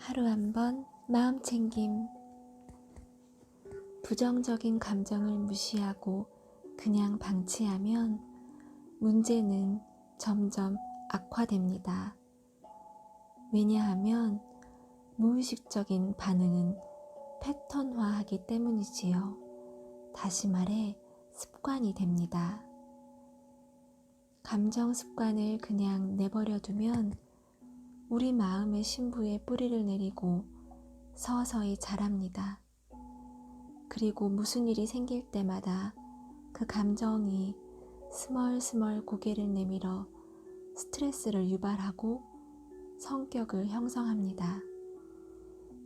하루 한 번 마음 챙김. 부정적인 감정을 무시하고 그냥 방치하면 문제는 점점 악화됩니다. 왜냐하면 무의식적인 반응은 패턴화하기 때문이지요. 다시 말해 습관이 됩니다. 감정 습관을 그냥 내버려 두면 우리 마음의 심부에 뿌리를 내리고 서서히 자랍니다. 그리고 무슨 일이 생길 때마다 그 감정이 스멀스멀 고개를 내밀어 스트레스를 유발하고 성격을 형성합니다.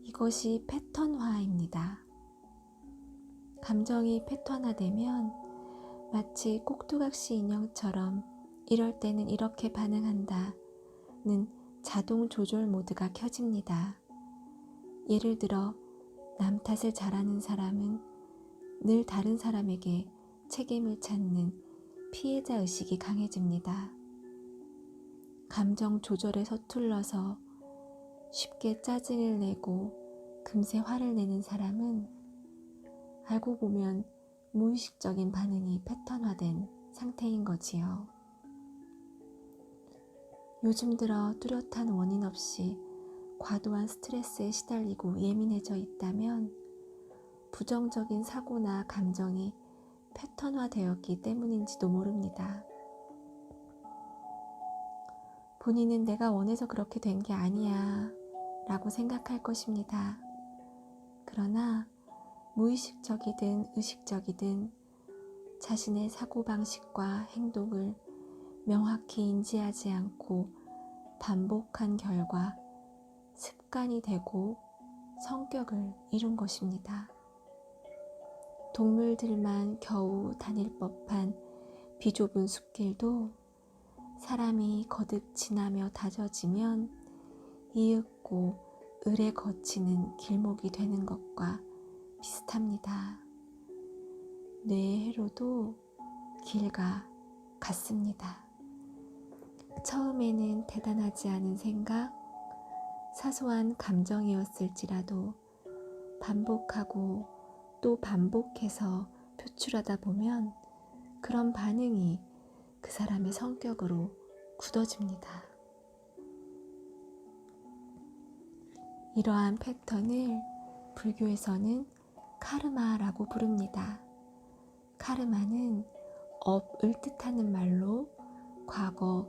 이것이 패턴화입니다. 감정이 패턴화되면 마치 꼭두각시 인형처럼 이럴 때는 이렇게 반응한다는 자동 조절 모드가 켜집니다. 예를 들어 남 탓을 잘하는 사람은 늘 다른 사람에게 책임을 찾는 피해자 의식이 강해집니다. 감정 조절에 서툴러서 쉽게 짜증을 내고 금세 화를 내는 사람은 알고 보면 무의식적인 반응이 패턴화된 상태인 거지요. 요즘 들어 뚜렷한 원인 없이 과도한 스트레스에 시달리고 예민해져 있다면 부정적인 사고나 감정이 패턴화되었기 때문인지도 모릅니다. 본인은 내가 원해서 그렇게 된 게 아니야 라고 생각할 것입니다. 그러나 무의식적이든 의식적이든 자신의 사고방식과 행동을 명확히 인지하지 않고 반복한 결과 습관이 되고 성격을 이룬 것입니다. 동물들만 겨우 다닐 법한 비좁은 숲길도 사람이 거듭 지나며 다져지면 이윽고 을에 거치는 길목이 되는 것과 비슷합니다. 뇌의 회로도 길과 같습니다. 처음에는 대단하지 않은 생각, 사소한 감정이었을지라도 반복하고 또 반복해서 표출하다 보면 그런 반응이 그 사람의 성격으로 굳어집니다. 이러한 패턴을 불교에서는 카르마라고 부릅니다. 카르마는 업을 뜻하는 말로 과거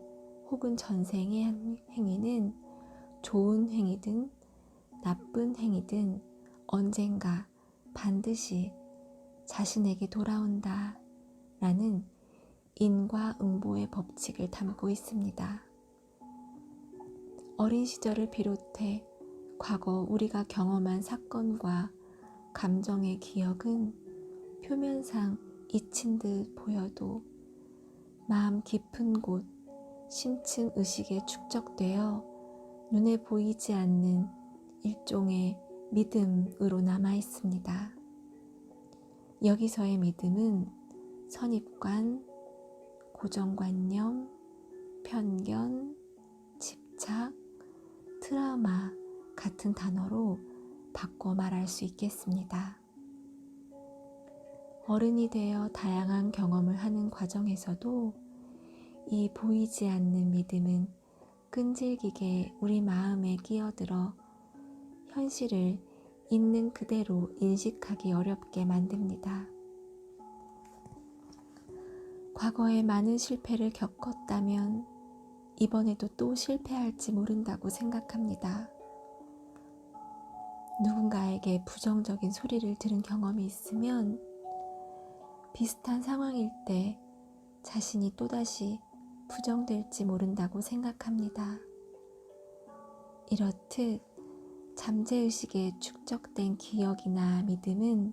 혹은 전생의 행위는 좋은 행위든 나쁜 행위든 언젠가 반드시 자신에게 돌아온다 라는 인과응보의 법칙을 담고 있습니다. 어린 시절을 비롯해 과거 우리가 경험한 사건과 감정의 기억은 표면상 잊힌 듯 보여도 마음 깊은 곳 심층 의식에 축적되어 눈에 보이지 않는 일종의 믿음으로 남아 있습니다. 여기서의 믿음은 선입관, 고정관념, 편견, 집착, 트라우마 같은 단어로 바꿔 말할 수 있겠습니다. 어른이 되어 다양한 경험을 하는 과정에서도 이 보이지 않는 믿음은 끈질기게 우리 마음에 끼어들어 현실을 있는 그대로 인식하기 어렵게 만듭니다. 과거에 많은 실패를 겪었다면 이번에도 또 실패할지 모른다고 생각합니다. 누군가에게 부정적인 소리를 들은 경험이 있으면 비슷한 상황일 때 자신이 또다시 부정될지 모른다고 생각합니다. 이렇듯 잠재의식에 축적된 기억이나 믿음은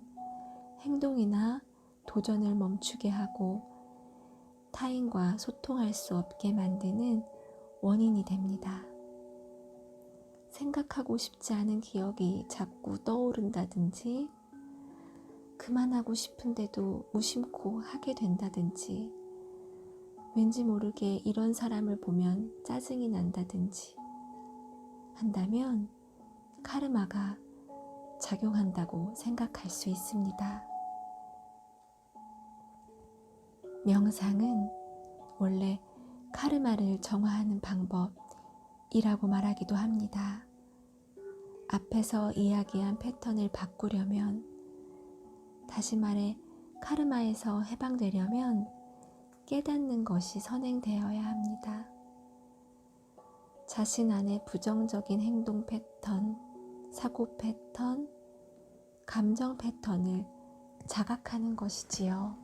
행동이나 도전을 멈추게 하고 타인과 소통할 수 없게 만드는 원인이 됩니다. 생각하고 싶지 않은 기억이 자꾸 떠오른다든지 그만하고 싶은데도 무심코 하게 된다든지 왠지 모르게 이런 사람을 보면 짜증이 난다든지 한다면 카르마가 작용한다고 생각할 수 있습니다. 명상은 원래 카르마를 정화하는 방법이라고 말하기도 합니다. 앞에서 이야기한 패턴을 바꾸려면, 다시 말해 카르마에서 해방되려면 깨닫는 것이 선행되어야 합니다. 자신 안의 부정적인 행동 패턴, 사고 패턴, 감정 패턴을 자각하는 것이지요.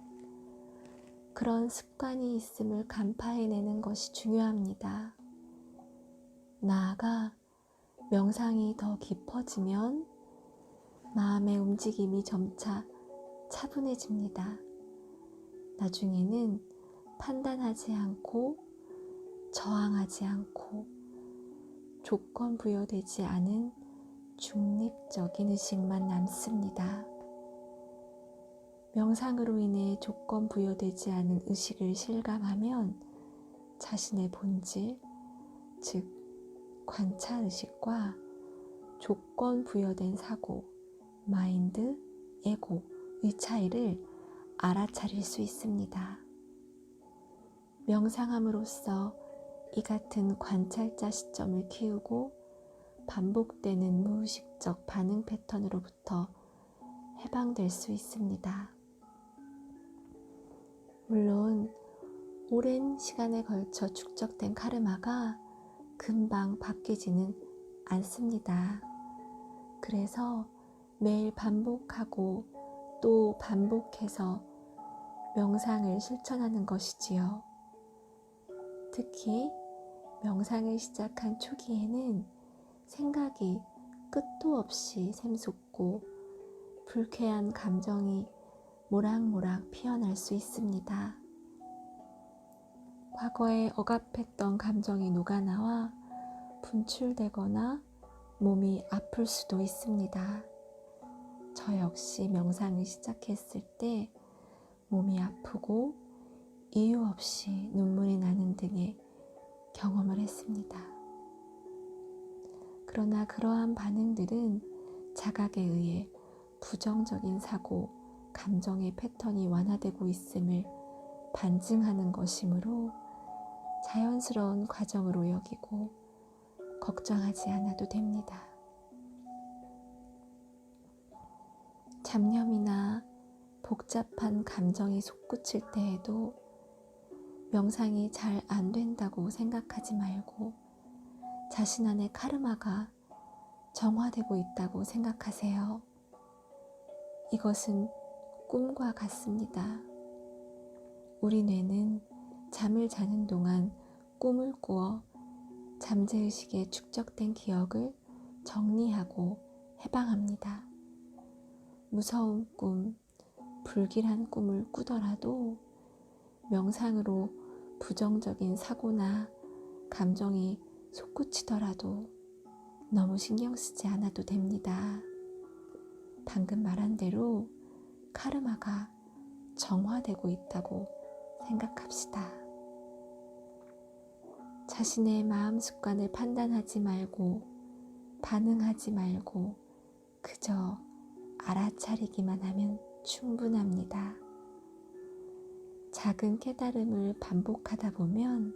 그런 습관이 있음을 간파해내는 것이 중요합니다. 나아가 명상이 더 깊어지면 마음의 움직임이 점차 차분해집니다. 나중에는 판단하지 않고 저항하지 않고 조건 부여되지 않은 중립적인 의식만 남습니다. 명상으로 인해 조건 부여되지 않은 의식을 실감하면 자신의 본질, 즉 관찰의식과 조건 부여된 사고, 마인드, 에고의 차이를 알아차릴 수 있습니다. 명상함으로써 이 같은 관찰자 시점을 키우고 반복되는 무의식적 반응 패턴으로부터 해방될 수 있습니다. 물론 오랜 시간에 걸쳐 축적된 카르마가 금방 바뀌지는 않습니다. 그래서 매일 반복하고 또 반복해서 명상을 실천하는 것이지요. 특히 명상을 시작한 초기에는 생각이 끝도 없이 샘솟고 불쾌한 감정이 모락모락 피어날 수 있습니다. 과거에 억압했던 감정이 녹아나와 분출되거나 몸이 아플 수도 있습니다. 저 역시 명상을 시작했을 때 몸이 아프고 이유 없이 눈물이 나는 등의 경험을 했습니다. 그러나 그러한 반응들은 자각에 의해 부정적인 사고, 감정의 패턴이 완화되고 있음을 반증하는 것이므로 자연스러운 과정으로 여기고 걱정하지 않아도 됩니다. 잡념이나 복잡한 감정이 솟구칠 때에도 명상이 잘 안 된다고 생각하지 말고 자신 안의 카르마가 정화되고 있다고 생각하세요. 이것은 꿈과 같습니다. 우리 뇌는 잠을 자는 동안 꿈을 꾸어 잠재의식에 축적된 기억을 정리하고 해방합니다. 무서운 꿈, 불길한 꿈을 꾸더라도 명상으로 부정적인 사고나 감정이 솟구치더라도 너무 신경 쓰지 않아도 됩니다. 방금 말한 대로 카르마가 정화되고 있다고 생각합시다. 자신의 마음 습관을 판단하지 말고 반응하지 말고 그저 알아차리기만 하면 충분합니다. 작은 깨달음을 반복하다 보면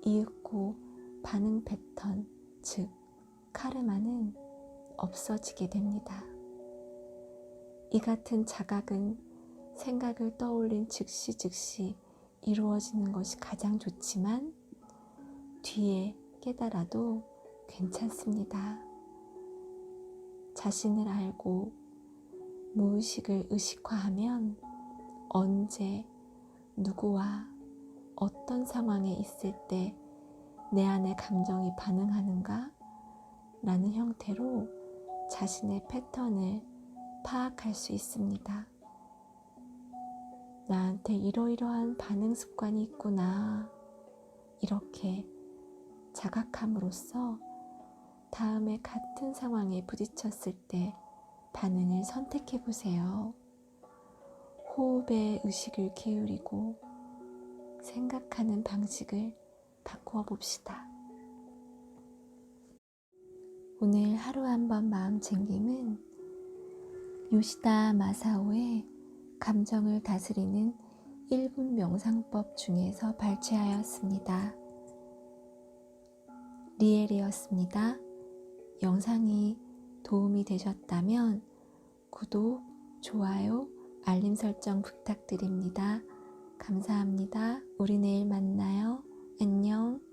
이윽고 반응 패턴, 즉 카르마는 없어지게 됩니다. 이 같은 자각은 생각을 떠올린 즉시 이루어지는 것이 가장 좋지만 뒤에 깨달아도 괜찮습니다. 자신을 알고 무의식을 의식화하면 언제, 누구와 어떤 상황에 있을 때 내 안의 감정이 반응하는가? 라는 형태로 자신의 패턴을 파악할 수 있습니다. 나한테 이러이러한 반응 습관이 있구나. 이렇게 자각함으로써 다음에 같은 상황에 부딪혔을 때 반응을 선택해 보세요. 호흡에 의식을 기울이고 생각하는 방식을 바꾸어 봅시다. 오늘 하루 한 번 마음 챙김은 요시다 마사오의 감정을 다스리는 1분 명상법 중에서 발췌하였습니다. 리엘이었습니다. 영상이 도움이 되셨다면 구독, 좋아요, 알림 설정 부탁드립니다. 감사합니다. 우리 내일 만나요. 안녕.